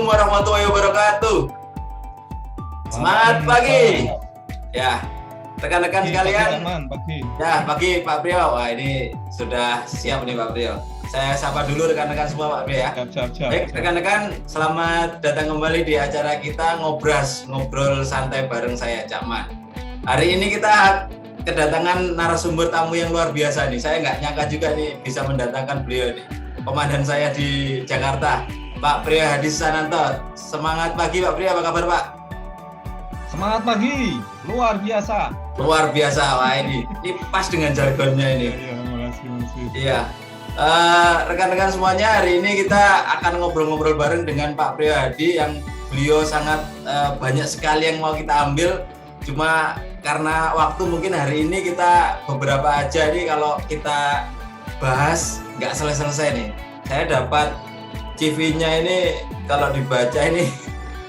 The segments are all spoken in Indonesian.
warahmatullahi wabarakatuh. Semangat pagi. Ya, rekan-rekan sekalian. Pagi. Ya, pagi Pak Priyo. Wah, ini sudah siap nih Pak Priyo. Saya sapa dulu rekan-rekan semua Pak Priyo ya. Siap. Baik, rekan-rekan, selamat datang kembali di acara kita ngobrol santai bareng saya Cakman. Hari ini kita kedatangan narasumber tamu yang luar biasa nih. Saya nggak nyangka juga nih bisa mendatangkan beliau nih. Komandan saya di Jakarta, Pak Priyo Hadi Sananto. Semangat pagi Pak Priyo, apa kabar Pak? Semangat pagi, luar biasa. Luar biasa, wah ini pas dengan jargonnya ini. Iya, makasih. Iya. Rekan-rekan semuanya, hari ini kita akan ngobrol-ngobrol bareng dengan Pak Priyo Hadi yang beliau sangat banyak sekali yang mau kita ambil. Cuma karena waktu mungkin hari ini kita beberapa aja nih kalau kita bahas nggak selesai-selesai nih. Saya dapat CV-nya ini kalau dibaca ini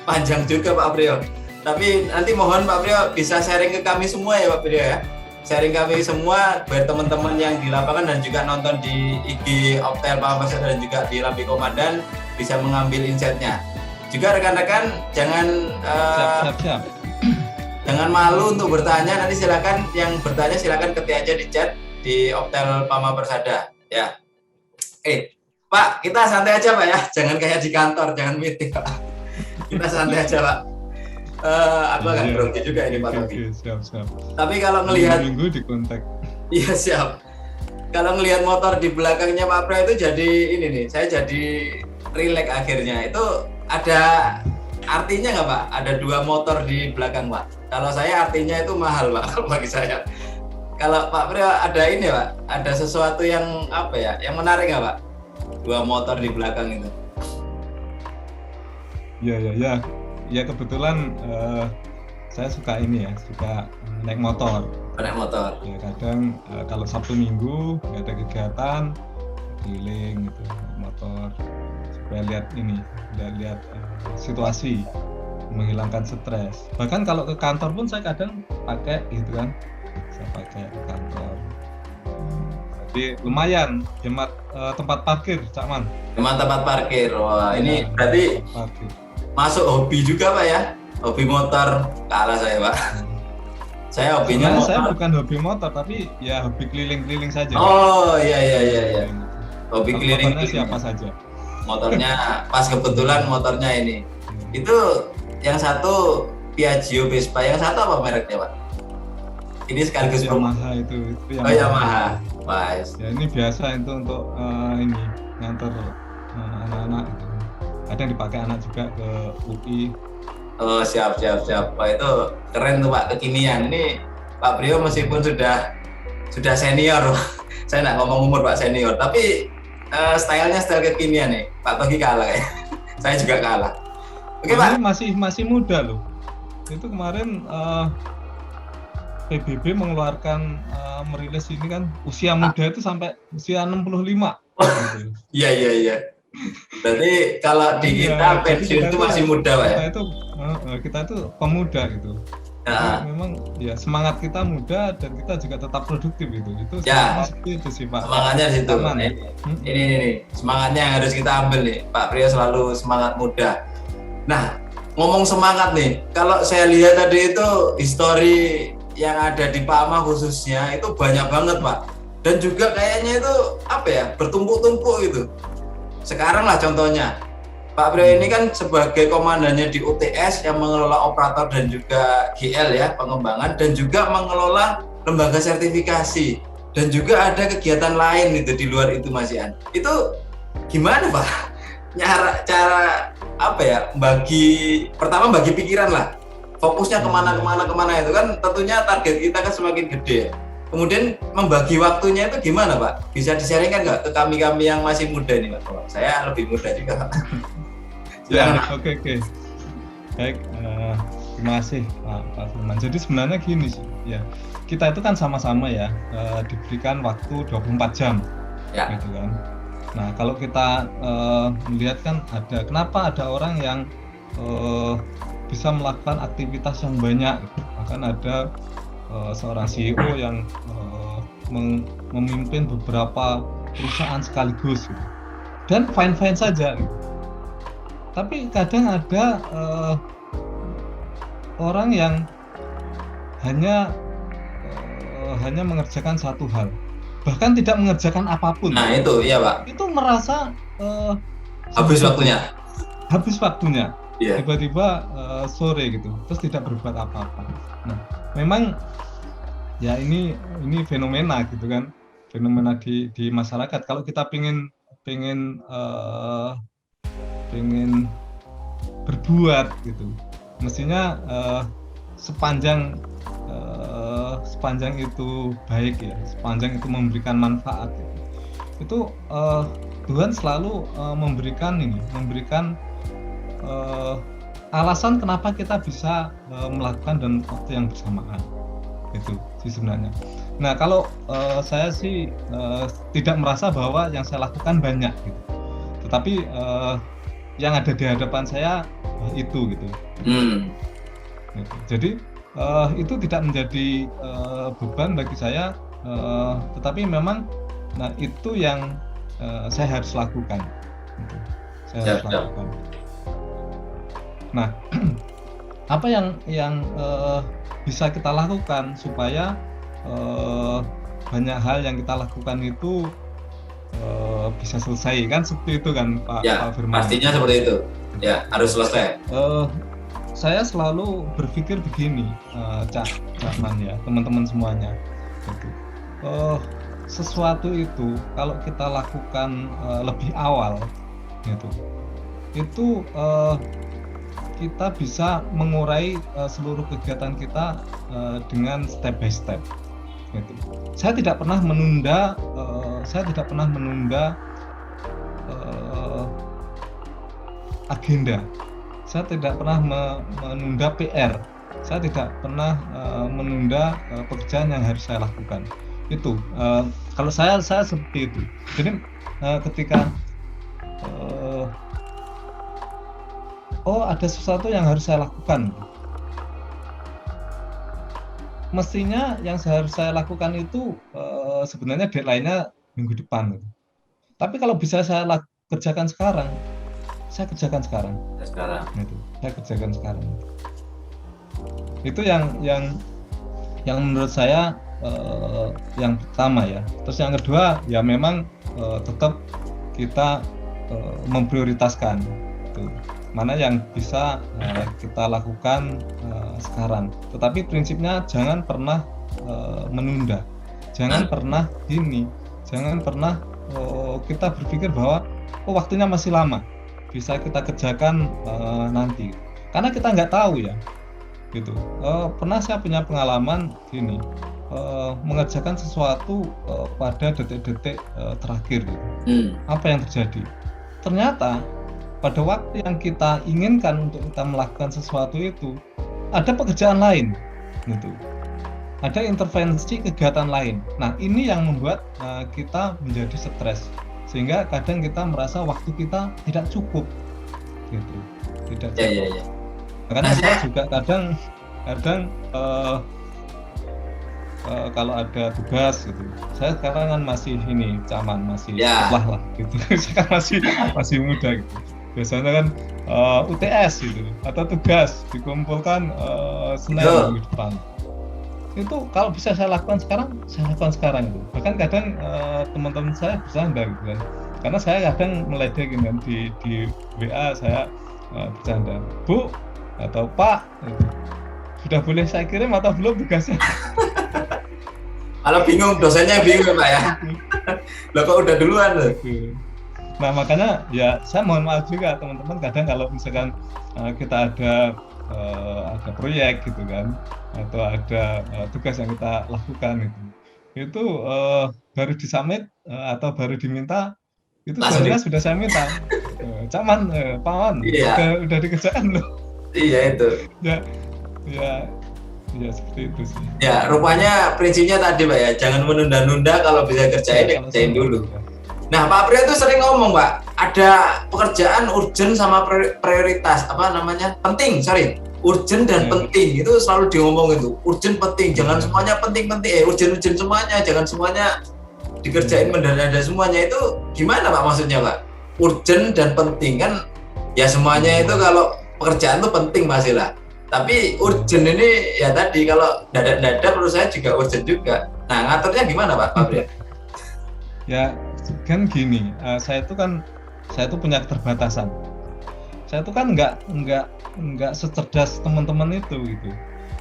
panjang juga Pak Priyo. Tapi nanti mohon Pak Priyo bisa sharing ke kami semua ya Pak Priyo ya. Sharing kami semua biar teman-teman yang di lapangan dan juga nonton di IG Optel Pama Persada dan juga di Lampi Komandan bisa mengambil insight-nya. Juga rekan-rekan jangan Siap. jangan malu untuk bertanya. Nanti silakan yang bertanya silakan ketik aja di chat di Optel Pama Persada ya. Pak, kita santai aja Pak ya. Jangan kayak di kantor, jangan meeting Pak. Kita santai aja Pak. Aku agak grogi juga ini Pak Togi. Siap. Tapi kalau ngelihat minggu di kontak. Iya siap. Kalau ngelihat motor di belakangnya Pak Priyo itu jadi ini nih, saya jadi rileks akhirnya. Itu ada artinya nggak Pak? Ada 2 motor di belakang Pak. Kalau saya artinya itu mahal Pak bagi saya. Kalau Pak Priyo ada ini Pak, ada sesuatu yang apa ya, yang menarik nggak Pak? 2 motor di belakang itu. Ya. Ya kebetulan saya suka ini ya, suka naik motor. Naik motor. Ya kadang kalau Sabtu Minggu nggak ada kegiatan, keliling gitu naik motor supaya lihat situasi, menghilangkan stres. Bahkan kalau ke kantor pun saya kadang pakai gitu kan, saya pakai ke kantor. Jadi lumayan hemat tempat parkir, Cakman. Hemat tempat parkir. Wah, ini berarti masuk hobi juga Pak ya? Hobi motor kalah saya Pak. Saya hobinya motor. Saya bukan hobi motor tapi ya hobi keliling-keliling saja. Oh iya. Hobi keliling. Motornya siapa saja. Motornya pas kebetulan motornya ini. Itu yang satu Piaggio Vespa, yang satu apa mereknya Pak? Ini sekaligus Yamaha itu yang Yamaha. Pas. Ya ini biasa itu untuk ini nganter anak-anak gitu. Kadang dipakai anak juga ke UI. Oh siap. Pak itu keren tuh Pak, kekinian. Ini Pak Priyo meskipun sudah senior, saya nggak ngomong umur Pak senior, tapi stylenya style kekinian nih. Pak Togi kalah kayak. Saya juga kalah. Oke Pak. Masih muda loh. Itu kemarin PBB mengeluarkan merilis ini kan usia muda itu sampai usia 65. Iya. Berarti kalau di kita pensiun itu masih muda Pak ya? Kita itu pemuda gitu. Nah. Memang ya semangat kita muda dan kita juga tetap produktif gitu. Itu ya. Seperti itu sih Pak. Semangatnya di situ. Ini semangatnya yang harus kita ambil nih. Pak Priyo selalu semangat muda. Nah, ngomong semangat nih. Kalau saya lihat tadi itu histori yang ada di Pama khususnya itu banyak banget Pak. Dan juga kayaknya itu apa ya, bertumpuk-tumpuk gitu. Sekarang lah contohnya, Pak Priyo ini kan sebagai komandannya di UTS yang mengelola operator dan juga GL ya, pengembangan, dan juga mengelola lembaga sertifikasi. Dan juga ada kegiatan lain gitu di luar itu Mas Ian. Itu gimana Pak? Cara apa ya, bagi pikiran lah. Fokusnya kemana itu kan tentunya target kita kan semakin gede. Kemudian membagi waktunya itu gimana Pak? Bisa di-sharingkan nggak ke kami yang masih muda nih Pak? Saya lebih muda juga Pak. Ya, oke. Baik, terima kasih Pak Firman. Jadi sebenarnya gini sih, ya kita itu kan sama-sama ya diberikan waktu 24 jam, ya. Gitu kan. Nah kalau kita melihat kan kenapa ada orang yang bisa melakukan aktivitas yang banyak, bahkan ada seorang CEO yang memimpin beberapa perusahaan sekaligus gitu. Dan fine saja gitu. Tapi kadang ada orang yang hanya mengerjakan satu hal, bahkan tidak mengerjakan apapun. Nah itu, iya Pak. Itu merasa Habis waktunya. Yeah. Tiba-tiba sore gitu, terus tidak berbuat apa-apa. Nah, memang ya ini fenomena gitu kan, fenomena di masyarakat. Kalau kita pengen berbuat gitu, mestinya sepanjang itu baik ya, sepanjang itu memberikan manfaat itu Tuhan selalu memberikan alasan kenapa kita bisa melakukan dan waktu yang bersamaan, itu sih sebenarnya. Nah kalau saya sih tidak merasa bahwa yang saya lakukan banyak gitu, tetapi yang ada di hadapan saya itu gitu. Gitu. Jadi itu tidak menjadi beban bagi saya, tetapi memang nah itu yang saya harus lakukan gitu. Harus lakukan. Nah apa yang bisa kita lakukan supaya banyak hal yang kita lakukan itu bisa selesai kan, seperti itu kan Pak Firman? Pastinya seperti itu ya, harus selesai. Saya selalu berpikir begini, Cak Man ya, teman-teman semuanya gitu. Sesuatu itu kalau kita lakukan lebih awal gitu, itu kita bisa mengurai seluruh kegiatan kita dengan step by step gitu. Saya tidak pernah menunda agenda. Saya tidak pernah menunda PR. Saya tidak pernah menunda pekerjaan yang harus saya lakukan. Itu kalau saya seperti itu. Jadi ketika ada sesuatu yang harus saya lakukan, mestinya yang harus saya lakukan itu sebenarnya deadline-nya minggu depan. Tapi kalau bisa saya kerjakan sekarang, saya kerjakan sekarang. Gitu. Saya kerjakan sekarang. Itu yang menurut saya yang pertama ya. Terus yang kedua ya memang tetap kita memprioritaskan gitu, mana yang bisa kita lakukan sekarang. Tetapi prinsipnya jangan pernah menunda, jangan pernah kita berpikir bahwa waktunya masih lama, bisa kita kerjakan nanti, karena kita nggak tahu ya gitu. Pernah saya punya pengalaman gini, mengerjakan sesuatu pada detik-detik terakhir gitu. Apa yang terjadi? Ternyata pada waktu yang kita inginkan untuk kita melakukan sesuatu itu ada pekerjaan lain gitu, ada intervensi kegiatan lain. Nah ini yang membuat kita menjadi stres, sehingga kadang kita merasa waktu kita tidak cukup gitu, tidak cukup. Karena saya juga kadang kalau ada tugas gitu, saya sekarang kan masih sekolah lah gitu, saya masih muda gitu. Biasanya kan UTS gitu atau tugas dikumpulkan Senin minggu depan. Itu kalau bisa saya lakukan sekarang itu. Bahkan kadang teman-teman saya bercanda gitu kan, karena saya kadang meledek gitu kan, di WA saya bercanda, Bu atau Pak gitu, sudah boleh saya kirim atau belum tugasnya? Kalau bingung, dosennya bingung Pak ya. Loh kok udah duluan loh. Nah makanya ya saya mohon maaf juga teman-teman, kadang kalau misalkan kita ada proyek gitu kan, atau ada tugas yang kita lakukan itu baru disubmit atau baru diminta, itu sebenarnya sudah saya minta, Cak Man, Pak Man, udah dikerjakan loh. Iya itu. Ya seperti itu sih. Ya rupanya prinsipnya tadi Pak ya, jangan menunda-nunda, kalau bisa kerjain dulu. Nah Pak Pria itu sering ngomong Pak, ada pekerjaan urgent sama prioritas, urgent dan penting, itu selalu diomongin tuh, urgent penting, jangan semuanya penting-penting, urgent semuanya, jangan semuanya dikerjain mendadak semuanya. Itu gimana Pak maksudnya Pak? Urgent dan penting kan Ya semuanya itu kalau pekerjaan tuh penting pasti lah. Tapi urgent ini ya tadi kalau dadak-dadak menurut saya juga urgent juga. Nah ngaturnya gimana Pak Fabri? Ya kan gini, saya tuh punya keterbatasan. Saya tuh kan nggak secerdas teman-teman itu gitu.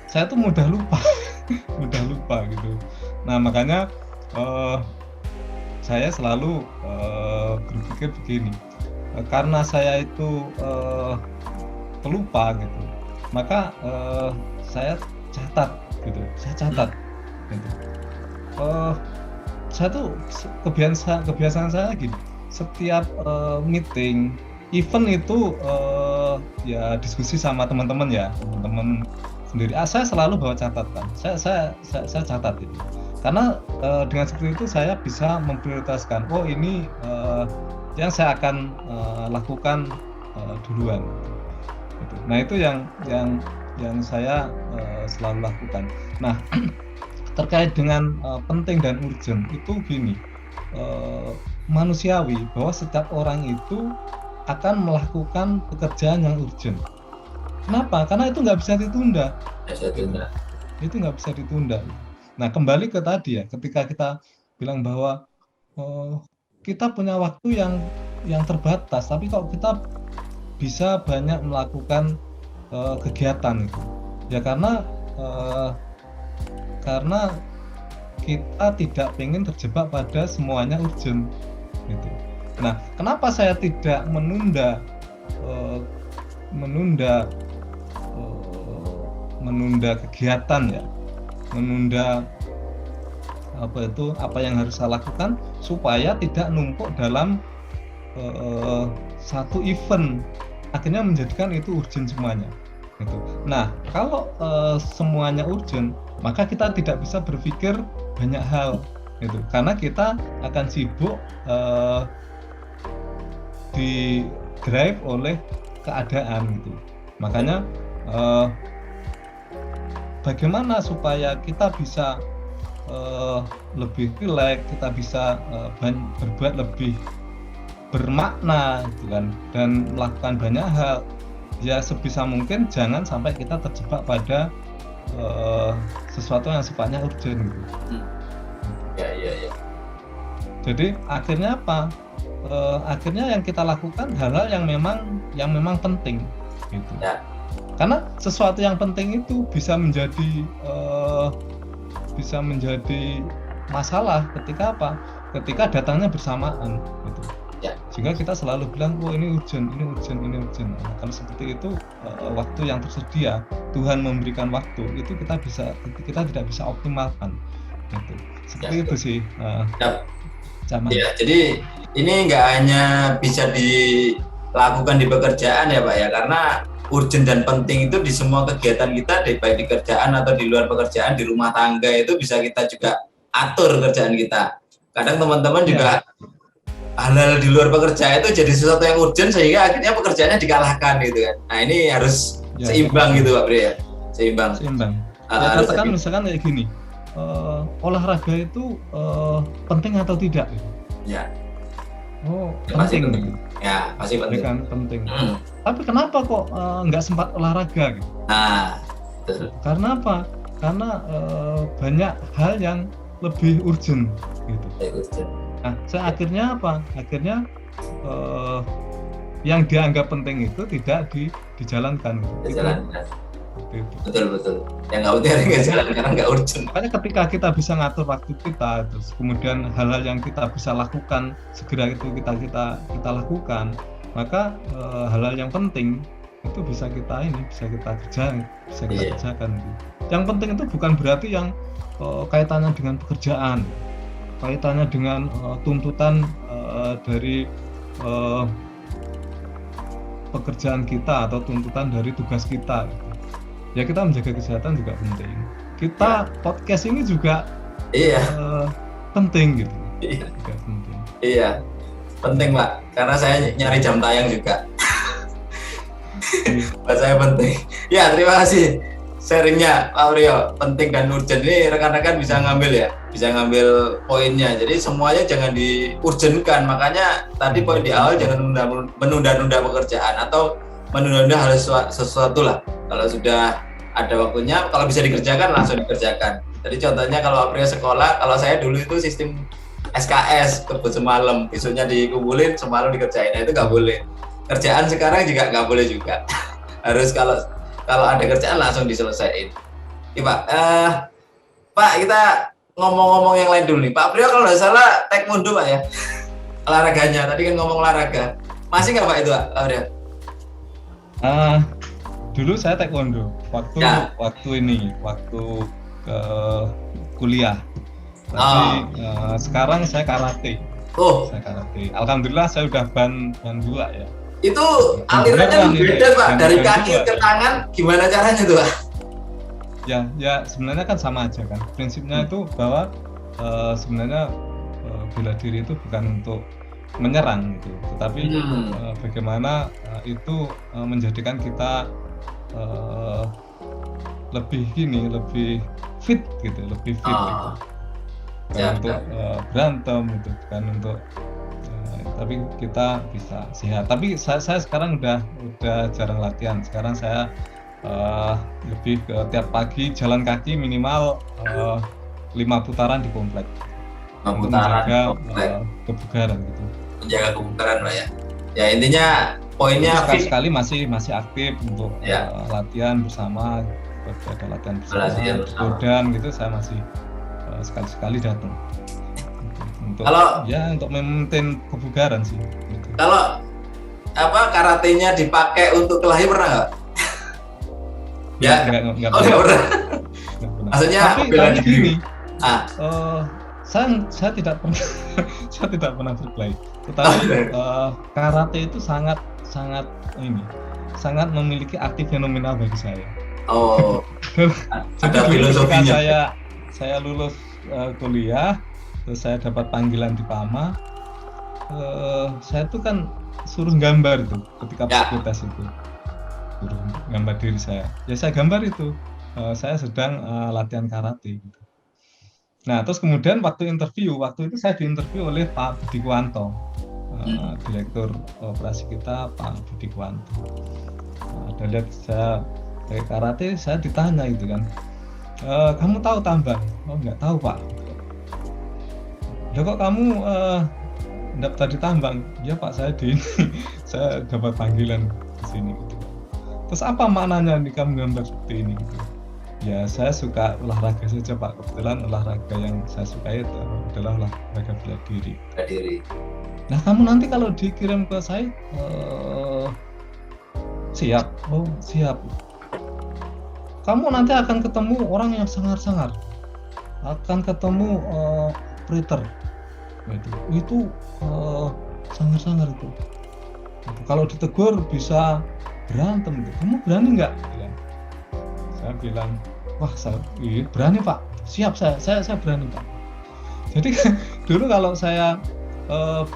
Saya tuh mudah lupa, mudah lupa gitu. Nah makanya saya selalu berpikir begini, karena saya itu pelupa gitu, maka saya catat gitu, gitu. Saya tuh kebiasaan saya gini, setiap meeting, event itu ya diskusi sama teman-teman sendiri. Saya selalu bawa catatan. Saya catat itu. Karena dengan seperti itu saya bisa memprioritaskan. Oh ini yang saya akan lakukan duluan. Gitu. Nah itu yang saya selalu lakukan. Nah terkait dengan penting dan urgent itu gini, manusiawi bahwa setiap orang itu akan melakukan pekerjaan yang urgent. Kenapa? Karena itu nggak bisa ditunda. Itu nggak bisa ditunda. Nah kembali ke tadi ya, ketika kita bilang bahwa kita punya waktu yang terbatas, tapi kalau kita bisa banyak melakukan kegiatan itu, ya karena kita tidak ingin terjebak pada semuanya urgent gitu. Nah, kenapa saya tidak menunda kegiatan ya, menunda apa yang harus saya lakukan supaya tidak numpuk dalam satu event, akhirnya menjadikan itu urgent semuanya gitu. Nah, kalau semuanya urgent, maka kita tidak bisa berpikir banyak hal gitu, karena kita akan sibuk di drive oleh keadaan gitu. Makanya bagaimana supaya kita bisa lebih rileks, kita bisa berbuat lebih bermakna gitu kan, dan melakukan banyak hal. Ya sebisa mungkin jangan sampai kita terjebak pada sesuatu yang sifatnya urgent gitu. Ya. Jadi akhirnya apa? Akhirnya yang kita lakukan hal-hal yang memang penting gitu. Ya. Karena sesuatu yang penting itu bisa menjadi masalah ketika apa? Ketika datangnya bersamaan gitu. Ya. Sehingga kita selalu bilang, oh ini urgent. Nah, kalau seperti itu waktu yang tersedia, Tuhan memberikan waktu itu kita tidak bisa optimalkan gitu. Seperti itu sih. Ya, jadi ini nggak hanya bisa dilakukan di pekerjaan ya Pak ya, karena urgent dan penting itu di semua kegiatan kita, baik di kerjaan atau di luar pekerjaan, di rumah tangga itu bisa kita juga atur kerjaan kita. Kadang teman-teman juga hal-hal di luar pekerjaan itu jadi sesuatu yang urgent sehingga akhirnya pekerjaannya dikalahkan gitu kan. Nah ini harus seimbang gitu Pak Bre ya, seimbang. Ya, katakan misalkan kayak gini, olahraga itu penting atau tidak? Ya. Oh Pasti penting. Ya pasti penting. Kan penting. Tapi kenapa kok nggak sempat olahraga gitu? Nah, betul. Karena apa? Karena banyak hal yang lebih urgent gitu. Nah, akhirnya apa? Akhirnya yang dianggap penting itu tidak dijalankan. Dijalankan. Betul. Yang nggak penting nggak jalan karena nggak urgent. Makanya ketika kita bisa ngatur waktu kita, terus kemudian hal-hal yang kita bisa lakukan segera itu kita lakukan, maka hal-hal yang penting itu bisa kita kerjakan. Yang penting itu bukan berarti yang kaitannya dengan pekerjaan, kaitannya dengan tuntutan dari pekerjaan kita atau tuntutan dari tugas kita gitu. Ya kita menjaga kesehatan juga penting. Kita podcast ini juga penting gitu. Juga penting. Iya, penting Pak. Karena saya nyari jam tayang juga. Buat saya penting. Ya terima kasih. sharingnya Pak Rio, penting dan urgent ini rekan-rekan bisa ngambil ya, bisa ngambil poinnya. Jadi semuanya jangan diurgenkan. Makanya tadi poin di awal jangan menunda-nunda pekerjaan atau menunda-nunda hal sesuatu lah. Kalau sudah ada waktunya, kalau bisa dikerjakan langsung dikerjakan. Jadi contohnya kalau Pak Rio sekolah, kalau saya dulu itu sistem SKS kebut semalam, besoknya dikumpulin semalam dikerjain. Nah, itu nggak boleh. Kerjaan sekarang juga nggak boleh juga. Harus kalau ada kerjaan langsung diselesaikan. Iya Pak. Pak, kita ngomong-ngomong yang lain dulu nih. Pak Priyo kalau nggak salah taekwondo Pak ya, olahraganya. Tadi kan ngomong olahraga. Masih nggak Pak itu Pak Priyo? Dulu saya taekwondo. Waktu kuliah. Tapi sekarang saya karate. Saya karate. Alhamdulillah saya udah ban 2 ya. Itu alirannya beda Pak, dari kaki ke tangan, gimana caranya tuh Pak? Ya sebenarnya kan sama aja kan. Prinsipnya itu bahwa sebenarnya bela diri itu bukan untuk menyerang gitu, tetapi bagaimana itu menjadikan kita lebih fit gitu, lebih fit gitu. Bukan untuk berantem gitu, bukan untuk tapi kita bisa sehat. Tapi saya sekarang udah jarang latihan. Sekarang saya lebih ke tiap pagi jalan kaki minimal 5 putaran di komplek untuk menjaga kebugaran gitu. Menjaga kebugaran Pak ya. Ya intinya poinnya sekali masih aktif untuk latihan bersama. Ada latihan bersama dan gitu saya masih sekali-sekali datang. Untuk memaintain kebugaran sih. Gitu. Kalau karatenya dipakai untuk kelahi pernah nggak? Nggak pernah. Maksudnya tapi gini, saya tidak pernah saya tidak pernah berkelahi. Tetapi karate itu sangat memiliki arti fenomenal bagi saya. Ada filosofinya. Saya lulus kuliah. Terus saya dapat panggilan di PAMA, saya tuh kan suruh gambar itu ketika psikotes itu, suruh gambar diri saya. Ya saya gambar itu, saya sedang latihan karate. Gitu. Nah terus kemudian waktu itu saya diinterview oleh Pak Budi Kuwanto, Direktur Operasi kita Pak Budi Kuwanto. Ada lihat saya kayak karate, saya ditanya gitu kan, kamu tahu tambang? Oh nggak tahu Pak. Kok kamu daftar di tambang? Ya Pak, saya dapat panggilan di sini gitu. Terus apa maknanya nih kamu gambar seperti ini gitu? Ya saya suka olahraga saja Pak. Kebetulan olahraga yang saya sukai itu adalah olahraga bela diri. Nah kamu nanti kalau dikirim ke saya siap? Oh siap. Kamu nanti akan ketemu orang yang sangar-sangar, akan ketemu operator. Itu sangar-sangar itu. Kalau ditegur bisa berantem. Kamu berani nggak? Saya bilang, wah saya berani Pak. Siap saya berani Pak. Jadi dulu kalau saya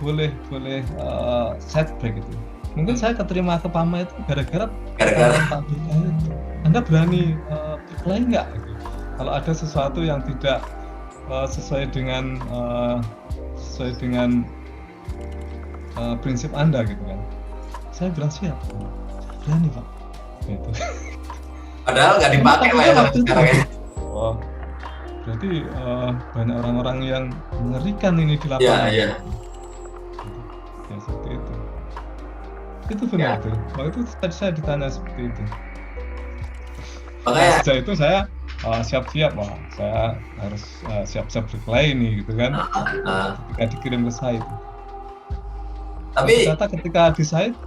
boleh setback itu, mungkin saya keterima ke PAMA itu gara-gara Pak Budi itu. Anda berani berkelahi nggak? Kalau ada sesuatu yang tidak sesuai dengan prinsip Anda gitu kan, saya bilang siap, berani Pak. Gitu. Padahal nggak dipakai Pak ya sekarang ya. Oh, berarti banyak orang-orang yang mengerikan ini di lapangan. Iya. Ya seperti itu. Itu benar tuh. Waktu itu tadi saya ditanya seperti itu. Makanya sejak itu saya siap-siap, wah saya harus siap-siap berkelahi nih gitu kan. Ketika dikirim ke site. Tapi ternyata ketika di site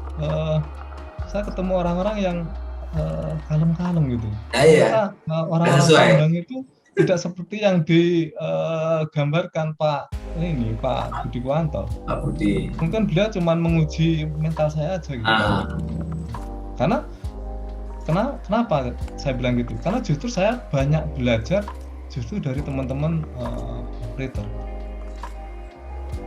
saya ketemu orang-orang yang kalem-kalem gitu. Ternyata orang-orang tambang itu tidak seperti yang digambarkan Pak Budi Kuwanto. Pak Budi. Mungkin beliau cuma menguji mental saya aja gitu. Karena kenapa saya bilang gitu? Karena justru saya banyak belajar justru dari teman-teman operator.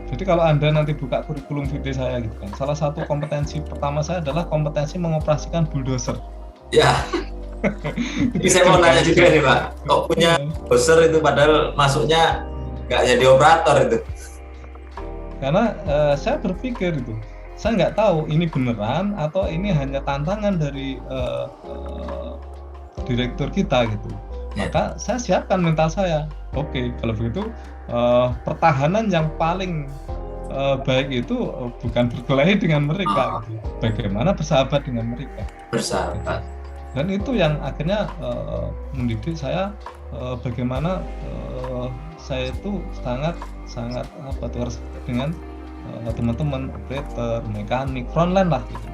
Jadi kalau Anda nanti buka kurikulum vitae saya gitu kan, salah satu kompetensi pertama saya adalah kompetensi mengoperasikan bulldozer. Ya. Tapi saya mau nanya juga nih Pak, kok punya browser itu padahal masuknya nggak jadi operator itu? Karena saya berpikir itu, saya nggak tahu ini beneran atau ini hanya tantangan dari direktur kita gitu. Maka saya siapkan mental saya. Oke, kalau begitu pertahanan yang paling baik itu bukan berkelahi dengan mereka, gitu. Bagaimana bersahabat dengan mereka. Bersahabat. Dan itu yang akhirnya mendidik saya bagaimana saya itu sangat dengan teman-teman operator, mekanik, frontline lah gitu.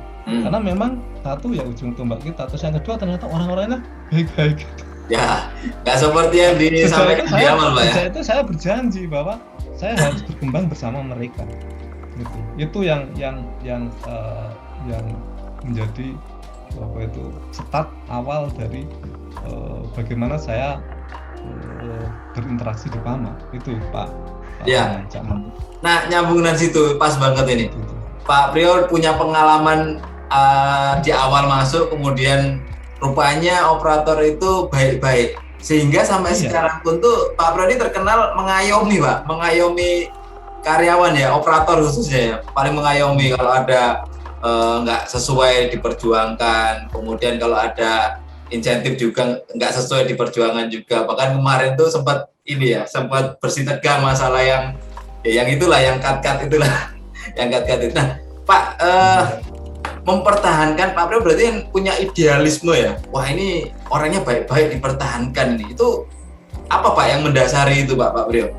Karena memang satu ya ujung tombak kita, terus yang kedua ternyata orang-orangnya baik-baik gitu. Ya, nggak seperti yang disampaikan di awal, Pak ya. Sejak itu saya berjanji bahwa saya harus berkembang bersama mereka. Gitu. Itu yang menjadi start awal dari bagaimana saya berinteraksi di PAMA. Itu Pak. Ya. Nah, nyambung dari situ pas banget ini. Pak Priyo punya pengalaman di awal masuk, kemudian rupanya operator itu baik-baik, sehingga sampai sekarang pun tuh Pak Priyo ini terkenal mengayomi, Pak, mengayomi karyawan ya, operator khususnya ya, paling mengayomi kalau ada nggak sesuai diperjuangkan, kemudian kalau ada insentif juga nggak sesuai diperjuangkan juga. Bahkan kemarin tuh sempat bersih tegang masalah yang itulah, yang cut itulah, yang cut itu. Nah, Pak, mempertahankan Pak Priyo berarti kan punya idealisme ya. Wah, ini orangnya baik-baik dipertahankan ini. Itu apa Pak yang mendasari itu Pak Priyo?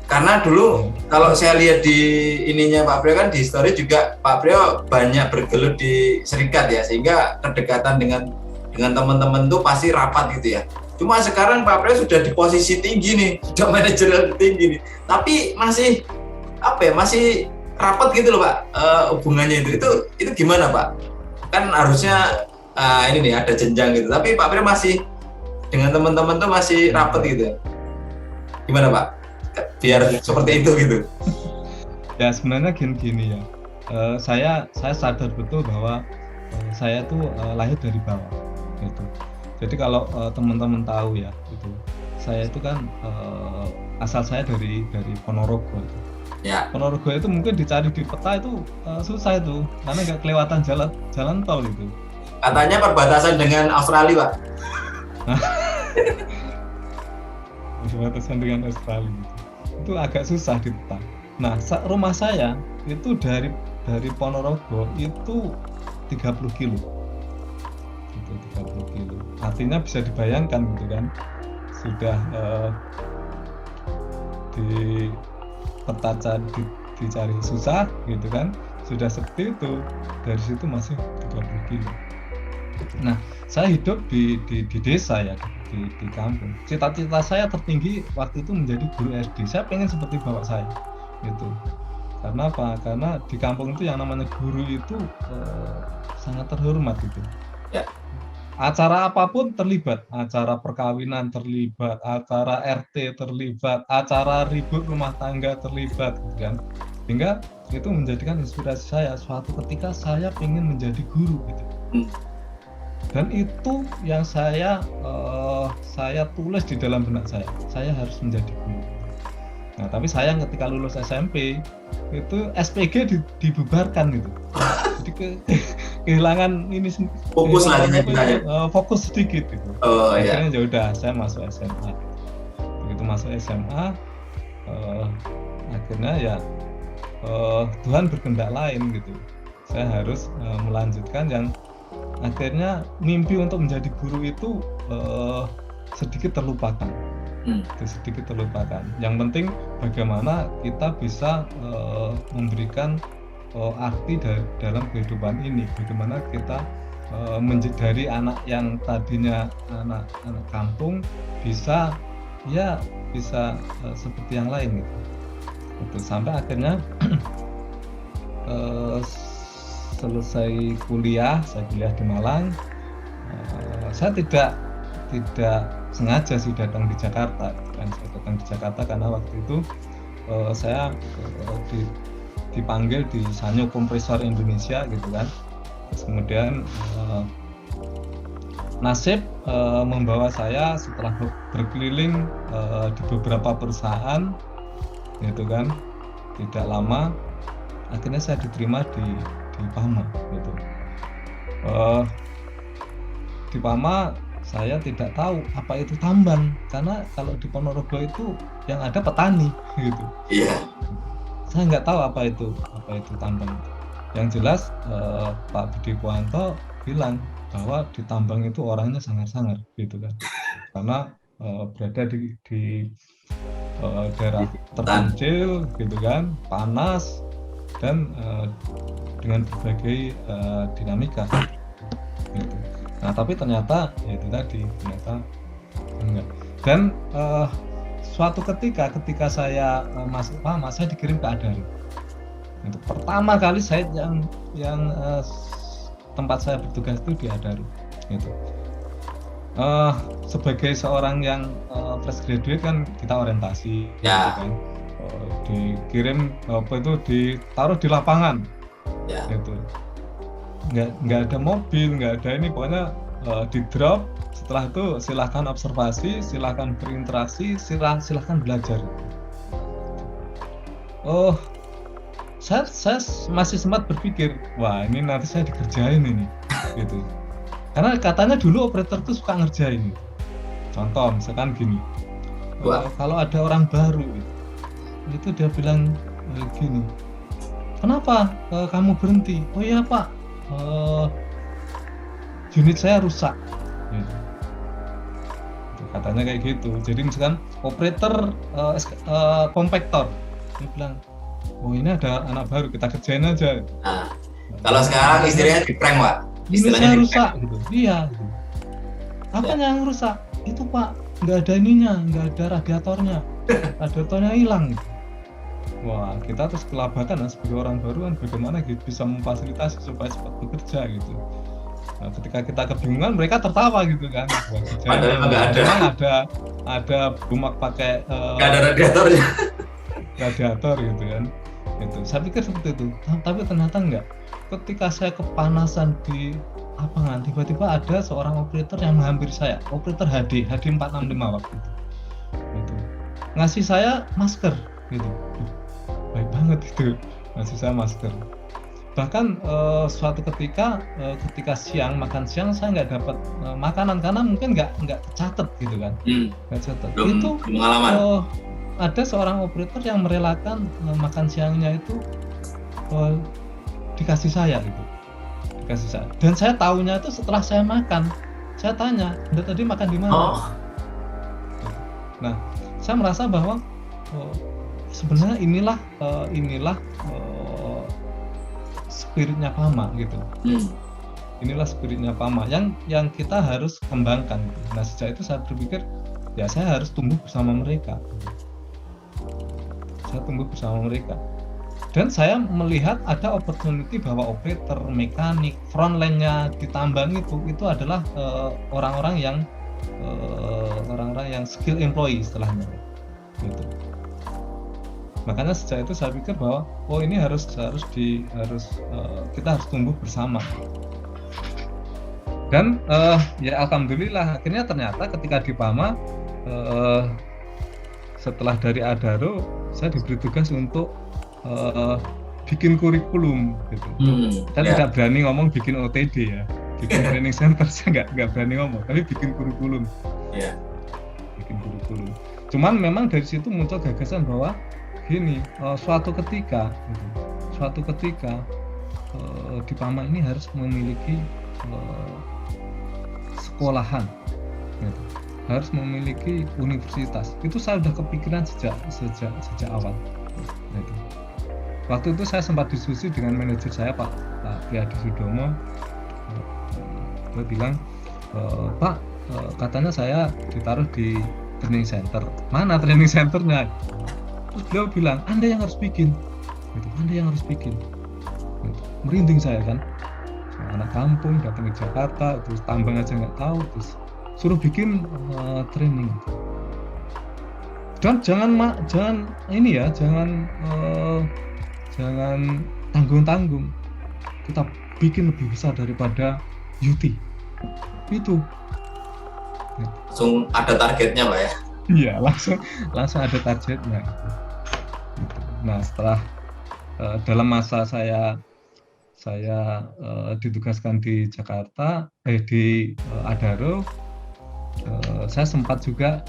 Karena dulu kalau saya lihat di ininya Pak Priyo kan di story juga Pak Priyo banyak bergelut di serikat ya, sehingga kedekatan dengan teman-teman tuh pasti rapat gitu ya. Cuma sekarang Pak Priyo sudah di posisi tinggi nih, sudah manajerial tinggi nih, tapi masih masih rapat gitu loh Pak, hubungannya itu gimana Pak? Kan harusnya ini nih ada jenjang gitu, tapi Pak Priyo masih dengan teman-teman tuh masih rapat gitu. Gimana Pak? Biar seperti itu gitu. Ya sebenarnya gini ya, saya sadar betul bahwa saya tuh lahir dari bawah gitu. Jadi kalau teman-teman tahu ya, itu saya itu kan asal saya dari Ponorogo itu. Ya. Ponorogo itu mungkin dicari di peta itu susah itu, karena nggak kelewatan jalan tol itu. Katanya perbatasan dengan Australia Pak. Perbatasan dengan Australia itu agak susah di peta. Nah, rumah saya itu dari Ponorogo itu 30 kilo. Itu 30 kilo. Artinya bisa dibayangkan gitu kan. Sudah di peta dicari susah gitu kan. Sudah seperti itu. Dari situ masih 30 kilo. Nah, saya hidup di desa ya, di kampung. Cita-cita saya tertinggi waktu itu menjadi guru SD. Saya pengen seperti bapak saya, gitu. Karena apa? Karena di kampung itu yang namanya guru itu sangat terhormat gitu. Ya. Acara apapun terlibat, acara perkawinan terlibat, acara RT terlibat, acara ribut rumah tangga terlibat, gitu kan. Sehingga itu menjadikan inspirasi saya. Suatu ketika saya ingin menjadi guru, gitu. Dan itu yang saya tulis di dalam benak saya harus menjadi guru. Nah, tapi sayang ketika lulus SMP itu SPG dibubarkan gitu. Jadi kehilangan ini fokus fokus sedikit gitu. Akhirnya ya udah saya masuk SMA. Begitu masuk SMA akhirnya ya Tuhan berkehendak lain gitu. Saya harus melanjutkan yang akhirnya mimpi untuk menjadi guru itu sedikit terlupakan. Itu sedikit terlupakan. Yang penting bagaimana kita bisa memberikan arti dalam kehidupan ini. Bagaimana kita dari anak yang tadinya anak kampung bisa seperti yang lain gitu. Sampai akhirnya selesai kuliah, saya kuliah di Malang. Saya tidak sengaja sih datang di Jakarta. Saya datang di Jakarta karena waktu itu saya dipanggil di Sanyo Kompresor Indonesia gitu kan. Terus kemudian nasib membawa saya setelah berkeliling di beberapa perusahaan, gitu kan, tidak lama akhirnya saya diterima di PAMA, gitu. Di PAMA saya tidak tahu apa itu tambang, karena kalau di Ponorogo itu yang ada petani, gitu. Iya. Saya nggak tahu apa itu tambang. Yang jelas Pak Budi Puanto bilang bahwa di tambang itu orangnya sangar-sangar, gitu kan, karena berada di daerah terpencil, gitu kan, panas dan dengan berbagai dinamika, gitu. Nah tapi ternyata ya itu tadi, ternyata enggak. Dan suatu ketika saya masuk PAMA, saya dikirim ke Adaro. Untuk pertama kali saya yang tempat saya bertugas itu di Adaro, gitu. Sebagai seorang yang fresh graduate kan kita orientasi, Ya. gitu kan. Dikirim ditaruh di lapangan, Ya. gitu. Nggak ada mobil, nggak ada ini, pokoknya di drop. Setelah itu silahkan observasi, silahkan berinteraksi, silahkan belajar. Saya masih sempat berpikir, wah ini nanti saya dikerjain ini, gitu. Karena katanya dulu operator tuh suka ngerjain. Contoh misalkan gini, kalau ada orang baru itu dia bilang gini, kenapa kamu berhenti? Oh iya Pak, unit saya rusak, gitu. Katanya kayak gitu. Jadi misalkan operator kompaktor, dia bilang, oh ini ada anak baru, kita kerjain aja. Nah, kalau sekarang istilahnya di prank, Pak. Unit saya rusak, gitu. Iya. Gitu. Apa yang rusak? Itu Pak, nggak ada ininya, nggak ada radiatornya, radiatornya hilang. Gitu. Wah, kita terus kelabakan sebagai orang baru kan, bagaimana gitu bisa memfasilitasi supaya cepat bekerja, gitu. Nah, ketika kita kebingungan, mereka tertawa, gitu kan. Padahal nggak ada bumak pakai nggak ada radiatornya. Radiator, gitu kan. Itu saya pikir seperti itu, tapi ternyata enggak. Ketika saya kepanasan di lapangan, tiba-tiba ada seorang operator yang menghampiri saya, operator HD 465 waktu itu. Gitu. Ngasih saya masker, gitu. Baik banget itu, ngasih saya masker. Bahkan suatu ketika siang, makan siang, saya nggak dapat makanan karena mungkin nggak catat, gitu kan. Nggak catat. Itu pengalaman. Ada seorang operator yang merelakan makan siangnya itu dikasih saya, gitu. Dikasih saya. Dan saya tahunya itu setelah saya makan. Saya tanya, "Anda tadi makan di mana?" Oh. Nah, saya merasa bahwa sebenarnya inilah spiritnya PAMA, gitu. Inilah spiritnya PAMA yang kita harus kembangkan. Nah, sejak itu saya berpikir, ya saya harus tumbuh bersama mereka. Saya tumbuh bersama mereka. Dan saya melihat ada opportunity bahwa operator, mekanik, frontline-nya di tambang itu adalah orang-orang yang skill employee istilahnya, gitu. Makanya sejak itu saya pikir bahwa ini kita harus tumbuh bersama. Dan ya alhamdulillah akhirnya ternyata ketika di PAMA setelah dari Adaro saya diberi tugas untuk bikin kurikulum, gitu. Saya tidak berani ngomong bikin OTD ya, bikin training center saya nggak berani ngomong, tapi bikin kurikulum. Bikin kurikulum. Cuman memang dari situ muncul gagasan bahwa gini, suatu ketika di PAMA ini harus memiliki sekolahan, gitu. Harus memiliki universitas. Itu saya sudah kepikiran sejak awal, gitu. Waktu itu saya sempat diskusi dengan manajer saya Pak Priyadi Sudomo. Dia bilang, Pak, katanya saya ditaruh di training center. Mana training centernya? Terus beliau bilang, Anda yang harus bikin, gitu. Anda yang harus bikin. Gitu. Merinding saya kan, anak kampung datang ke Jakarta, terus tambang aja nggak tahu, terus suruh bikin training. Dan jangan ini ya, jangan tanggung-tanggung. Kita bikin lebih besar daripada UT. Itu Langsung ada targetnya Pak ya? Iya, langsung ada targetnya. Nah, setelah dalam masa saya ditugaskan di Jakarta, di Adaro, saya sempat juga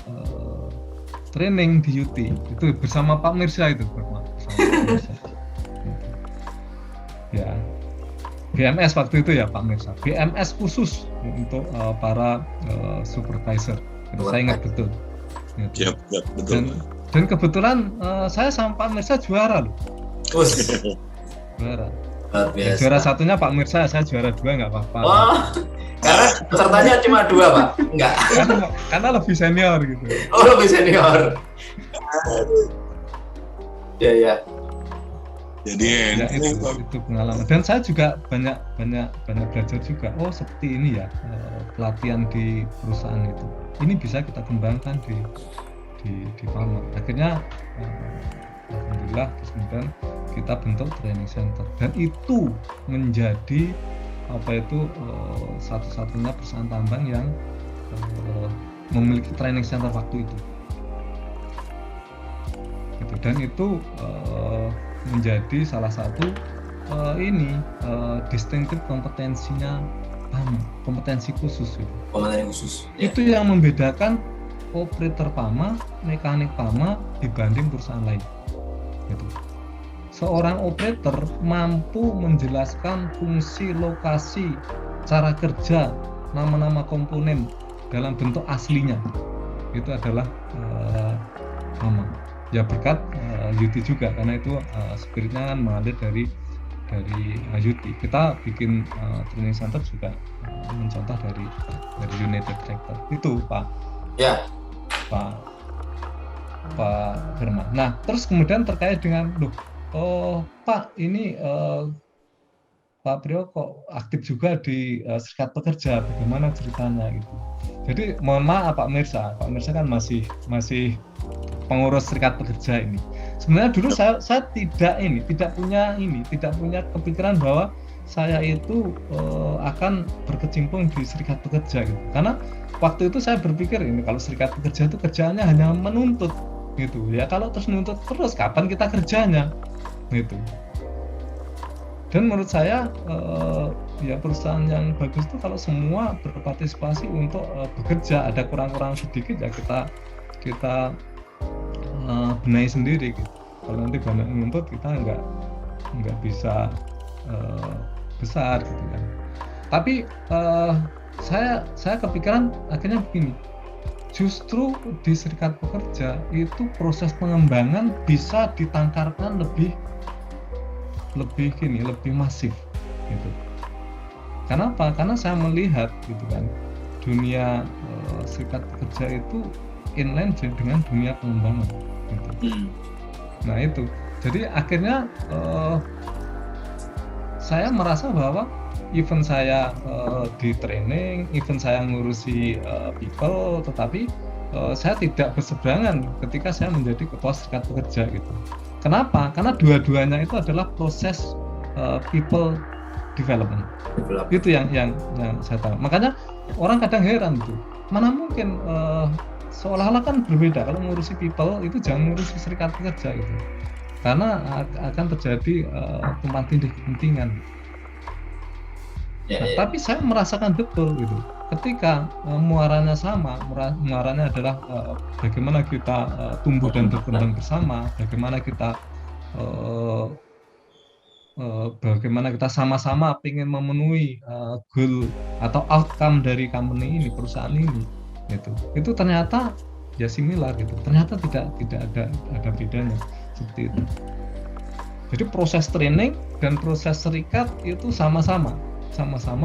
training di UT itu bersama Pak Mirsa itu bersama Pak Mirsa. Ya, BMS waktu itu ya Pak Mirsa, BMS khusus untuk para supervisor. Saya ingat betul. Gitu. Yep, betul. Dan kebetulan saya sama Pak Mirsa juara loh. Juara. Ya, juara satunya Pak Mirsa, saya juara 2 nggak apa-apa. Oh, karena pesertanya cuma 2 Pak? Enggak. Karena lebih senior gitu. Oh, lebih senior. Ya. Jadi ya, itu pengalaman. Dan saya juga banyak belajar juga. Oh, seperti ini ya pelatihan di perusahaan itu. Ini bisa kita kembangkan di Pamor. Akhirnya alhamdulillah kemudian kita bentuk training center, dan itu menjadi satu-satunya perusahaan tambang yang memiliki training center waktu itu. Dan itu menjadi salah satu distinctive kompetensinya Pamor, kompetensi khusus itu. Kompetensi khusus. Ya. Itu yang membedakan operator Pama, mekanik Pama dibanding perusahaan lain. Gitu. Seorang operator mampu menjelaskan fungsi, lokasi, cara kerja, nama-nama komponen dalam bentuk aslinya. Itu adalah Pama. Ya berkat Yuti juga, karena itu spiritnya kan mengalir dari Yuti. Kita bikin training center juga mencontoh dari United Tractor. Itu Pak. Ya. Pak Firman. Nah, terus kemudian terkait dengan Pak, ini Pak Priyo kok aktif juga di Serikat Pekerja, bagaimana ceritanya gitu. Jadi mohon maaf Pak Mirsa kan masih pengurus Serikat Pekerja ini. Sebenarnya dulu saya tidak punya kepikiran bahwa saya itu akan berkecimpung di Serikat Pekerja gitu. Karena waktu itu saya berpikir ini kalau Serikat Pekerja itu kerjaannya hanya menuntut gitu ya. Kalau terus menuntut terus kapan kita kerjanya gitu. Dan menurut saya ya perusahaan yang bagus itu kalau semua berpartisipasi untuk bekerja, ada kurang-kurang sedikit ya kita benahi sendiri gitu. Kalau nanti banyak menuntut kita nggak bisa besar gitu kan. Tapi saya kepikiran akhirnya begini, justru di Serikat Pekerja itu proses pengembangan bisa ditangkarkan lebih masif gitu. Kenapa? Karena saya melihat gitu kan, dunia Serikat Pekerja itu inline dengan dunia pengembangan gitu. Nah itu, jadi akhirnya saya merasa bahwa even saya di training, even saya ngurusi people, tetapi saya tidak berseberangan ketika saya menjadi ketua Serikat Pekerja gitu. Kenapa? Karena dua-duanya itu adalah proses people development. Itu yang saya tahu. Makanya orang kadang heran gitu. Mana mungkin seolah-olah kan berbeda, kalau ngurusi people itu jangan ngurusi Serikat Pekerja gitu. Karena akan terjadi tumpang tindih kepentingan. Nah, tapi saya merasakan betul gitu. Ketika muaranya sama, muaranya adalah bagaimana kita tumbuh dan berkembang bersama, bagaimana kita sama-sama ingin memenuhi goal atau outcome dari company ini, perusahaan ini, gitu. Itu ternyata ya similar gitu. Ternyata tidak ada bedanya seperti itu. Jadi proses training dan proses serikat itu sama-sama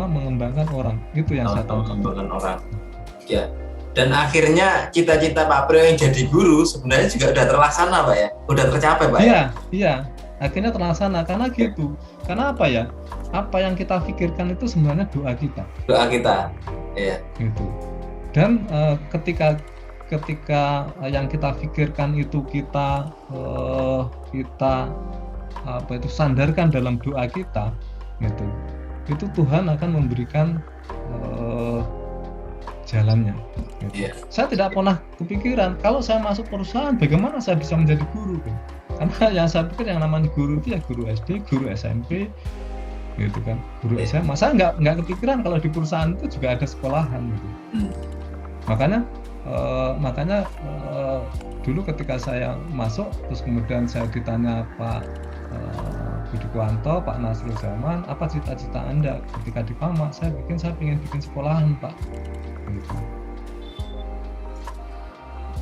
mengembangkan orang. Itu yang saya tahu. Mengembangkan orang. Ya. Dan akhirnya cita-cita Pak Priyo yang jadi guru sebenarnya juga udah terlaksana Pak ya? Udah tercapai Pak ya? Iya. Akhirnya terlaksana karena gitu. Karena apa ya? Apa yang kita pikirkan itu sebenarnya doa kita. Doa kita. Iya. Gitu. Dan ketika yang kita pikirkan itu kita sandarkan dalam doa kita, gitu. Itu Tuhan akan memberikan jalannya. Gitu. Iya. Saya tidak pernah kepikiran kalau saya masuk perusahaan bagaimana saya bisa menjadi guru. Gitu. Karena yang saya pikir yang namanya guru itu ya guru SD, guru SMP, gitu kan, guru SMA. Saya nggak kepikiran kalau di perusahaan itu juga ada sekolahan gitu. Makanya dulu ketika saya masuk, terus kemudian saya ditanya Pak Budi Kuanto, Pak Nasrul Zaman, apa cita-cita Anda ketika di PAMA? Saya ingin bikin sekolahan, Pak. Gitu.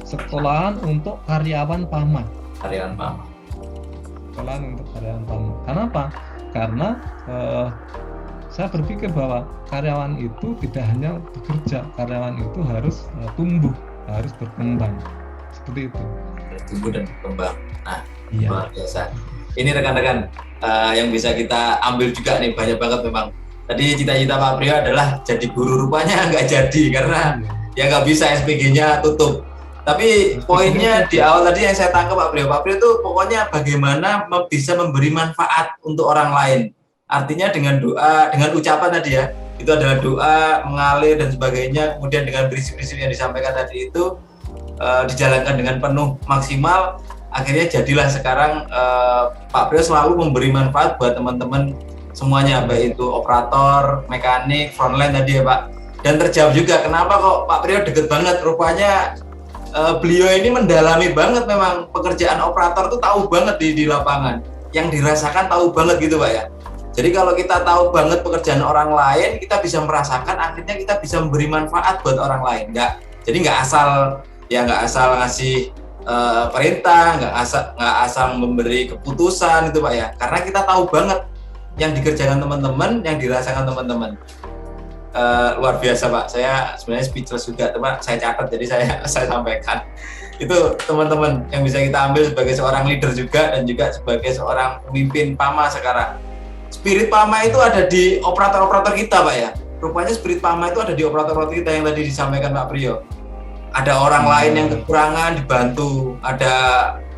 Sekolahan untuk karyawan PAMA. Sekolahan untuk karyawan PAMA. Kenapa? Karena saya berpikir bahwa karyawan itu tidak hanya bekerja, karyawan itu harus tumbuh, harus berkembang, seperti itu. Tumbuh dan berkembang. Nah, iya. Luar biasa. Ini rekan-rekan yang bisa kita ambil juga nih, banyak banget memang. Tadi cita-cita Pak Priyo adalah jadi guru, rupanya nggak jadi karena ya nggak bisa, SPG-nya tutup. Tapi poinnya di awal tadi yang saya tangkap Pak Priyo itu pokoknya bagaimana bisa memberi manfaat untuk orang lain. Artinya dengan doa, dengan ucapan tadi ya, itu adalah doa, mengalir dan sebagainya, kemudian dengan prinsip-prinsip yang disampaikan tadi itu dijalankan dengan penuh maksimal, akhirnya jadilah sekarang Pak Priyo selalu memberi manfaat buat teman-teman semuanya, baik itu operator, mekanik, frontline tadi ya Pak. Dan terjawab juga kenapa kok Pak Priyo deket banget, rupanya beliau ini mendalami banget memang pekerjaan operator tuh, tahu banget di lapangan, yang dirasakan tahu banget gitu Pak ya. Jadi kalau kita tahu banget pekerjaan orang lain, kita bisa merasakan, akhirnya kita bisa memberi manfaat buat orang lain. Jadi nggak asal ngasih perintah, nggak asal memberi keputusan itu Pak ya. Karena kita tahu banget yang dikerjakan teman-teman, yang dirasakan teman-teman. Luar biasa Pak. Saya sebenarnya speechless juga, Pak. Saya catat jadi saya sampaikan. Itu teman-teman yang bisa kita ambil sebagai seorang leader juga, dan juga sebagai seorang pemimpin PAMA sekarang. Spirit PAMA itu ada di operator-operator kita Pak ya. Rupanya spirit PAMA itu ada di operator-operator kita yang tadi disampaikan Pak Priyo. Ada orang lain yang kekurangan dibantu, ada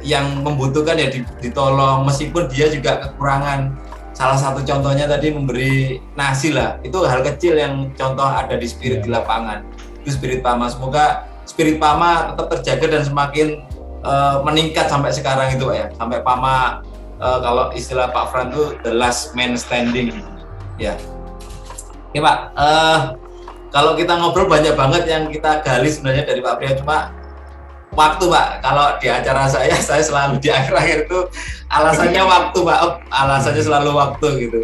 yang membutuhkan ya ditolong meskipun dia juga kekurangan. Salah satu contohnya tadi memberi nasi lah, itu hal kecil yang contoh ada di spirit di lapangan. Itu spirit PAMA. Semoga spirit PAMA tetap terjaga dan semakin meningkat sampai sekarang itu Pak ya. Sampai PAMA kalau istilah Pak Fran itu the last man standing ya. Oke Pak, kalau kita ngobrol banyak banget yang kita gali sebenarnya dari Pak Priyo, cuma waktu Pak, kalau di acara saya selalu di akhir-akhir itu alasannya waktu Pak, alasannya selalu waktu gitu.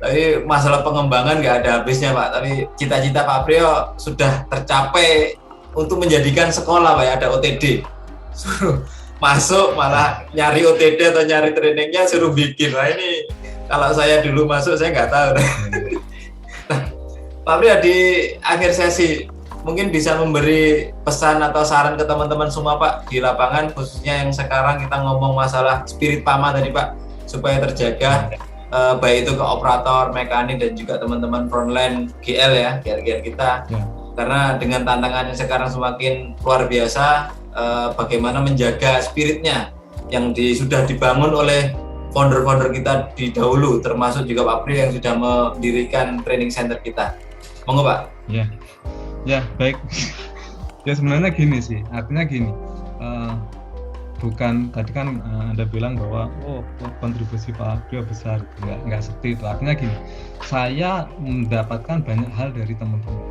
Tapi masalah pengembangan nggak ada habisnya Pak, tapi cita-cita Pak Priyo sudah tercapai untuk menjadikan sekolah Pak ya, ada OTD. Suruh masuk malah nyari OTD atau nyari trainingnya suruh bikin. Nah ini kalau saya dulu masuk saya nggak tahu. Nah, Pak Priyo di akhir sesi mungkin bisa memberi pesan atau saran ke teman-teman semua Pak di lapangan, khususnya yang sekarang kita ngomong masalah spirit PAMA tadi Pak, supaya terjaga baik itu ke operator, mekanik dan juga teman-teman frontline GL ya, GR kita. Karena dengan tantangan yang sekarang semakin luar biasa, bagaimana menjaga spiritnya yang sudah dibangun oleh founder-founder kita di dahulu, termasuk juga Pak Priyo yang sudah mendirikan training center kita. Monggo Pak. Ya baik. Ya sebenarnya gini sih, artinya gini, bukan tadi kan Anda bilang bahwa kontribusi Pak Priyo besar, nggak seperti itu. Artinya gini, saya mendapatkan banyak hal dari teman-teman,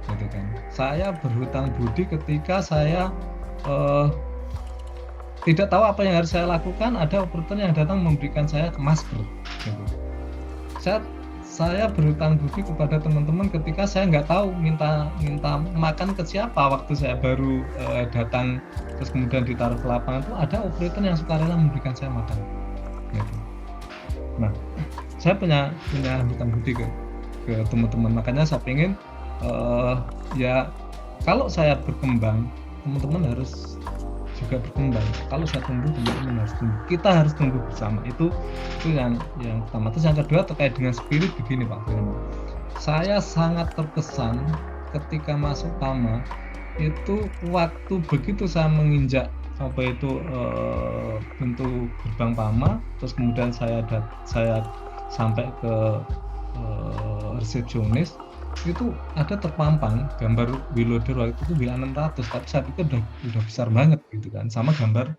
gitu kan. Saya berhutang budi ketika saya tidak tahu apa yang harus saya lakukan, ada operator yang datang memberikan saya masker. Gitu. Saya berhutang budi kepada teman-teman ketika saya nggak tahu minta makan ke siapa waktu saya baru datang, terus kemudian ditaruh ke lapangan itu ada operator yang sukarela memberikan saya makan. Gitu. Nah, saya punya hutang budi ke teman-teman, makanya saya pengen ya kalau saya berkembang, teman-teman harus juga berkembang. Kalau saya tumbuh, teman-teman harus tumbuh. Kita harus tumbuh bersama. Itu yang pertama. Terus yang kedua terkait dengan spirit begini Pak Priyo. Saya sangat terkesan ketika masuk PAMA itu waktu begitu saya menginjak pintu gerbang PAMA, terus kemudian saya sampai ke resepsionis, itu ada terpampang gambar wheel loader waktu itu WL600, tapi saat itu udah besar banget gitu kan, sama gambar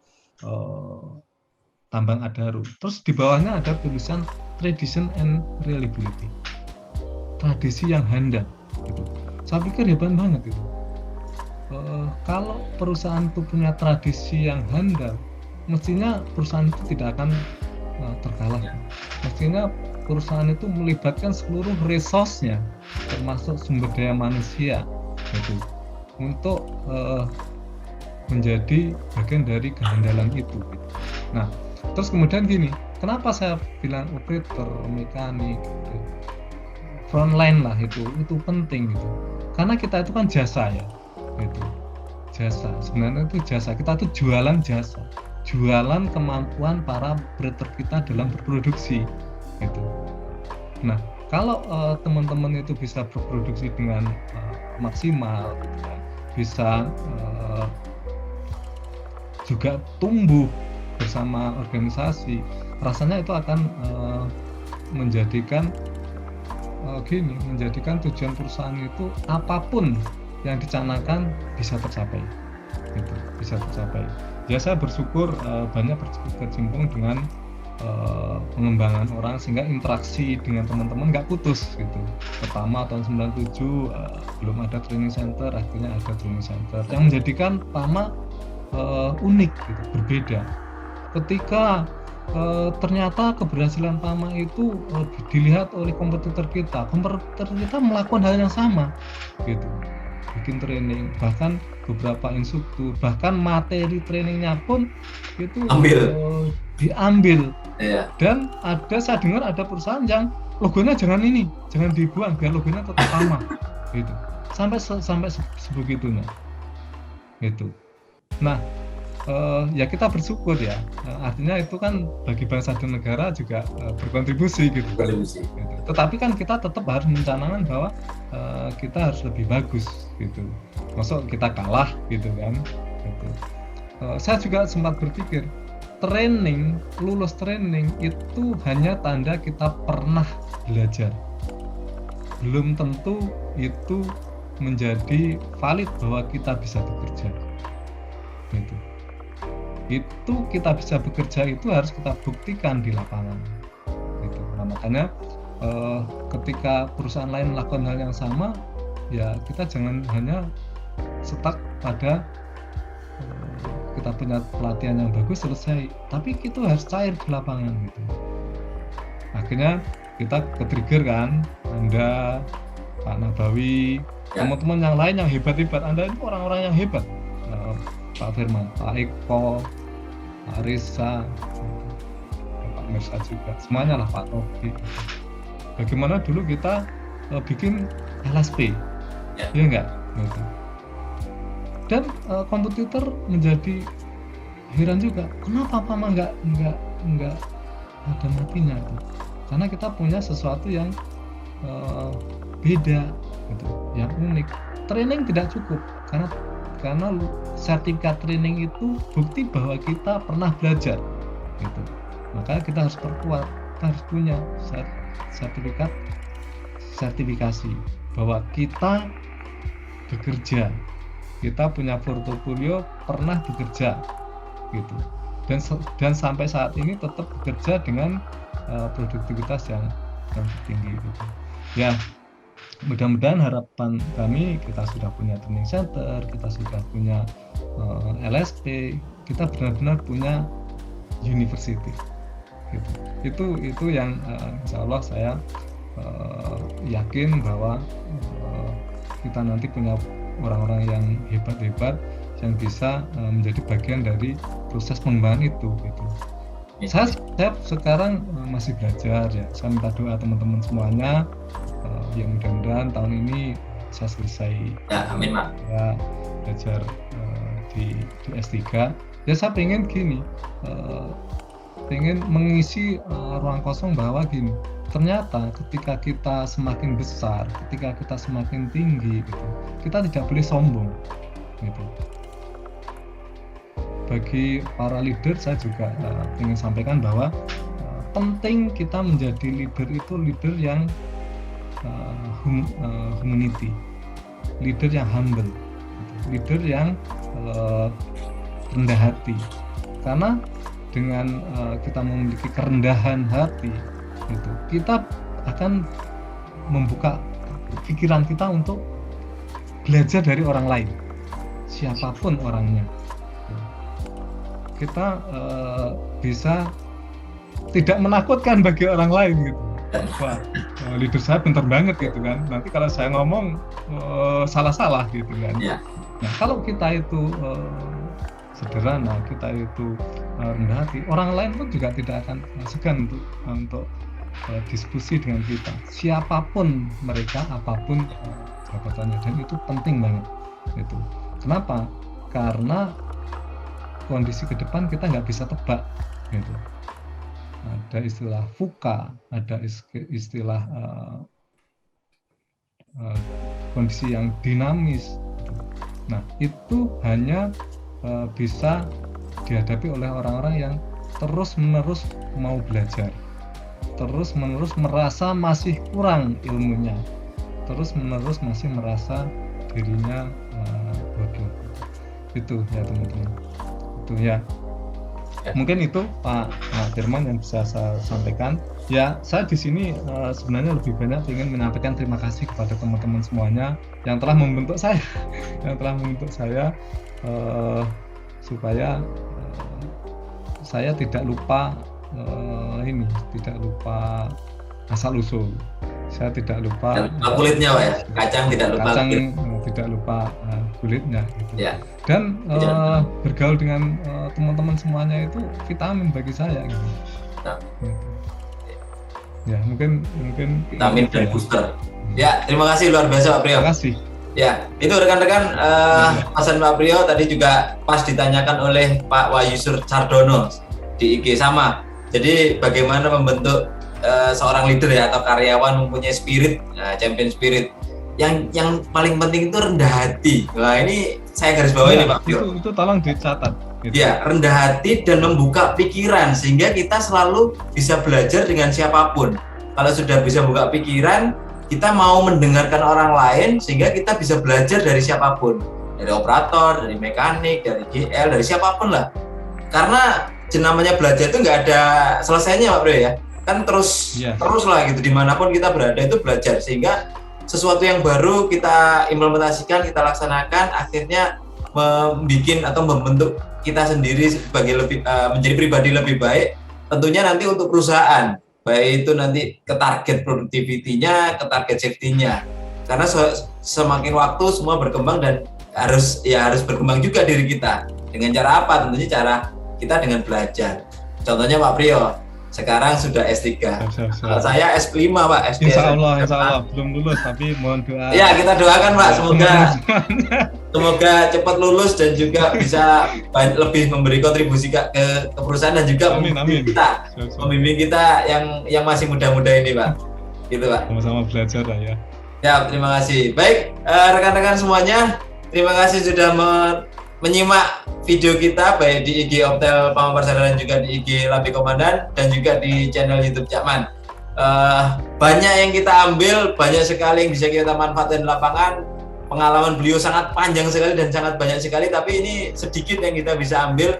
tambang Adaro. Terus di bawahnya ada tulisan tradition and reliability, tradisi yang handal gitu. Saya pikir hebat banget itu. Kalau perusahaan itu punya tradisi yang handal, mestinya perusahaan itu tidak akan terkalahkan. Mestinya perusahaan itu melibatkan seluruh resource-nya, termasuk sumber daya manusia, gitu, untuk menjadi bagian dari kehandalan itu. Gitu. Nah, terus kemudian gini, kenapa saya bilang operator, mekanik, gitu, frontline lah itu penting gitu, karena kita itu kan jasa ya, gitu, jasa. Sebenarnya itu jasa, kita tuh jualan jasa, jualan kemampuan para operator kita dalam berproduksi gitu. Nah, kalau teman-teman itu bisa berproduksi dengan maksimal, gitu kan, bisa juga tumbuh bersama organisasi, rasanya itu akan menjadikan tujuan perusahaan itu apapun yang dicanangkan bisa tercapai, gitu, bisa tercapai. Ya, saya bersyukur banyak berkecimpung dengan pengembangan orang, sehingga interaksi dengan teman-teman nggak putus gitu. Pertama tahun 97 belum ada training center, akhirnya ada training center yang menjadikan PAMA unik gitu, berbeda. Ketika ternyata keberhasilan PAMA itu dilihat oleh kompetitor kita melakukan hal yang sama gitu, bikin training, bahkan beberapa instruktur, bahkan materi trainingnya pun itu diambil. Iya. Dan saya dengar ada perusahaan yang logonya jangan dibuang, biar logonya tetap PAMA gitu, sampai sebegitunya gitu. Nah, ya kita bersyukur ya, artinya itu kan bagi bangsa dan negara juga berkontribusi gitu. Tetapi kan kita tetap harus mencanangkan bahwa kita harus lebih bagus gitu. Maksud kita kalah gitu kan gitu. Saya juga sempat berpikir, lulus training itu hanya tanda kita pernah belajar, belum tentu itu menjadi valid bahwa kita bisa bekerja gitu. Itu kita bisa bekerja itu harus kita buktikan di lapangan gitu. Nah, makanya ketika perusahaan lain melakukan hal yang sama, ya kita jangan hanya stuck pada kita punya pelatihan yang bagus selesai, tapi itu harus cair di lapangan gitu. Akhirnya kita ke-trigger kan, Anda, Pak Nabawi, teman-teman yang lain yang hebat-hebat, Anda itu orang-orang yang hebat, Pak Firman, Pak Eko, Pak Risa, Pak Mirsa juga, semuanya lah, Pak Tobi. Bagaimana dulu kita bikin LSP, ya enggak? Gitu. Dan kompetitor menjadi heran juga, kenapa PAMA enggak ada matinya itu? Karena kita punya sesuatu yang beda, gitu, yang unik. Training tidak cukup, karena sertifikat training itu bukti bahwa kita pernah belajar, gitu. Maka kita harus perkuat, kita harus punya sertifikasi bahwa kita bekerja, kita punya portofolio pernah bekerja, gitu. Dan sampai saat ini tetap bekerja dengan produktivitas yang tinggi, gitu. Ya, mudah-mudahan harapan kami, kita sudah punya training center, kita sudah punya LSP, kita benar-benar punya university, gitu. Itu yang insya Allah saya yakin bahwa kita nanti punya orang-orang yang hebat-hebat yang bisa menjadi bagian dari proses pengembangan itu, gitu. Saya sekarang masih belajar ya. Saya minta doa teman-teman semuanya, ya mudah-mudahan tahun ini saya selesai. Ya, amin, Pak. Ya, belajar di S3. Ya, saya pengen gini, pengen mengisi ruang kosong bahwa gini, ternyata ketika kita semakin besar, ketika kita semakin tinggi, gitu, kita tidak boleh sombong, gitu. Bagi para leader, saya juga ingin sampaikan bahwa penting kita menjadi leader itu leader yang humanity, leader yang humble, leader yang rendah hati. Karena dengan kita memiliki kerendahan hati, itu kita akan membuka pikiran kita untuk belajar dari orang lain, siapapun orangnya. Kita bisa tidak menakutkan bagi orang lain gitu. Wah, leader saya pintar banget gitu kan. Nanti kalau saya ngomong salah-salah gitu kan. Ya. Nah, kalau kita itu sederhana, kita itu rendah hati, orang lain pun juga tidak akan segan untuk diskusi dengan kita. Siapapun mereka, apapun jabatannya, dan itu penting banget. Itu. Kenapa? Karena kondisi ke depan kita nggak bisa tebak. Gitu. Ada istilah VUCA, ada istilah kondisi yang dinamis. Nah, itu hanya bisa dihadapi oleh orang-orang yang terus-menerus mau belajar, terus-menerus merasa masih kurang ilmunya, terus-menerus masih merasa dirinya bodoh. Itu ya teman-teman. Itu ya. Mungkin itu Pak Firman yang bisa saya sampaikan. Ya, saya di sini sebenarnya lebih banyak ingin menyampaikan terima kasih kepada teman-teman semuanya yang telah membentuk saya, supaya saya tidak lupa tidak lupa asal usul. Saya tidak lupa kulitnya, Pak ya. Kacang tidak lupa. Tidak lupa kulitnya. Gitu. Ya. Dan bergaul dengan teman-teman semuanya itu vitamin bagi saya. Gitu. Nah. Gitu. Ya, mungkin vitamin dan booster. Ya, terima kasih luar biasa Pak Priyo. Terima kasih. Ya, itu rekan-rekan pesan Pak Priyo tadi juga pas ditanyakan oleh Pak Wahyusur Cardono di IG sama. Jadi bagaimana membentuk seorang leader ya atau karyawan mempunyai spirit, champion spirit. Yang paling penting itu rendah hati. Nah, ini saya garis bawahi nih Pak Priyo. Itu tolong dicatat. Gitu. Ya, rendah hati dan membuka pikiran sehingga kita selalu bisa belajar dengan siapapun. Kalau sudah bisa buka pikiran, kita mau mendengarkan orang lain sehingga kita bisa belajar dari siapapun, dari operator, dari mekanik, dari GL, dari siapapun lah. Karena namanya belajar itu nggak ada selesainya Pak Bro ya, kan terus lah gitu, dimanapun kita berada itu belajar, sehingga sesuatu yang baru kita implementasikan, kita laksanakan, akhirnya membuat atau membentuk kita sendiri sebagai menjadi pribadi lebih baik, tentunya nanti untuk perusahaan. Baik itu nanti ke target productivity-nya, ke target safety-nya. Karena semakin waktu semua berkembang dan harus berkembang juga diri kita. Dengan cara apa? Tentunya cara kita dengan belajar. Contohnya Pak Priyo, sekarang sudah S3. Kalau saya S5 Pak, S5. Insya Allah belum lulus, tapi mohon doa. Ya, kita doakan Pak, semoga cepat lulus dan juga bisa lebih memberi kontribusi ke perusahaan dan juga membimbing kita yang masih muda-muda ini Pak. Gitu Pak. Sama-sama belajar lah ya. Ya, terima kasih. Baik, rekan-rekan semuanya, terima kasih sudah menyimak video kita baik di IG Optel Pamong Persada dan juga di IG Labi Komandan dan juga di channel YouTube Cakman. Banyak yang kita ambil, banyak sekali yang bisa kita manfaatkan di lapangan. Pengalaman beliau sangat panjang sekali dan sangat banyak sekali, tapi ini sedikit yang kita bisa ambil.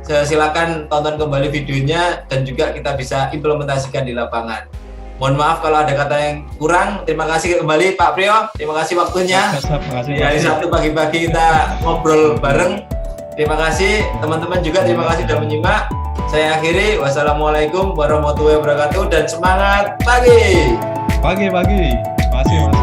Silakan tonton kembali videonya dan juga kita bisa implementasikan di lapangan. Mohon maaf kalau ada kata yang kurang. Terima kasih kembali Pak Priyo. Terima kasih waktunya. Hari Sabtu pagi-pagi kita ngobrol bareng. Terima kasih teman-teman juga. Terima kasih sudah menyimak. Saya akhiri. Wassalamualaikum warahmatullahi wabarakatuh dan semangat pagi. Pagi. Terima kasih Mas.